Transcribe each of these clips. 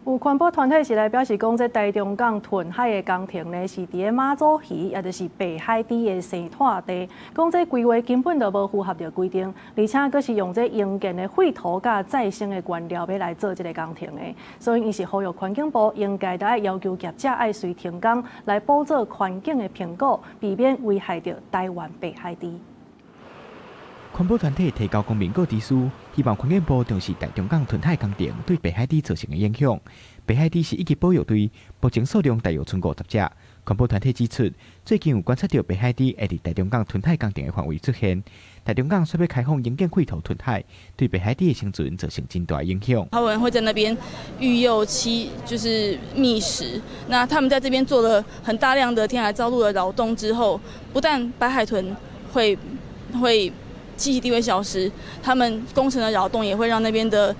有環保團體是來表示講，這台中港屯海的工程呢，是佇個馬祖魚，也就是北海底的生態地，講這規劃根本就無符合着規定，而且佫是用這營建的廢土甲再生的原料要來做這個工程的，所以伊是呼籲環境部應該得要求業者愛隨停工來補做環境的評估，避免危害着台灣北海地。環保團體提交公民告知書，希望環境部重視台中港屯海工程對北海地造成的影響。北海地是一級保育區，目前數量大約剩50隻。環保團體指出，最近有觀察到北海地會佇台中港屯海工程的範圍出現。台中港說要開放營建廢土屯海，對北海地的生存造成真大影響。他們會在那邊育幼期，就是覓食。那他們在這邊做了很大量的填海造陸的勞動之後，不但白海豚會棲息地會消失，他們工程的擾動也會讓那邊的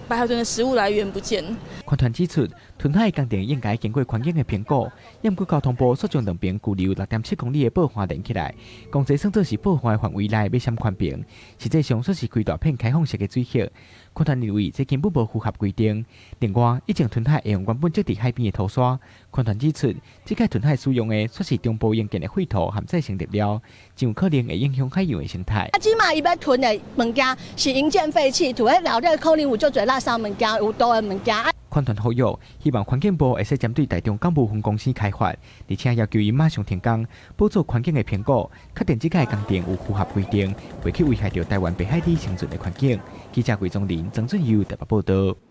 白海豚的食物來源不見。環團指出，屯海工程應該經過環境的評估，因過交通部所將兩邊距離6.7公里的爆花連起來，講這算作是爆花的範圍內要閃寬屏，實際上說是開大片開放式的水域。環團認為這根本無符合規定。另外，以前屯海會用原本設佇海邊的土沙，環團指出，這個屯海使用的卻是中部營建的廢土和再生物料，真有可能會影響海洋的生態。即馬伊要囤的物件是營建廢棄，除了老的可能有足儕垃圾物件，有毒的物件。環團呼籲，希望環境部會使針對台中港務分公司開發，而且要求伊馬上停工，補做環境的評估，確定這個工程有符合規定，袂去危害到台灣北海地生存的環境。記者魏宗林、曾俊佑台北報道。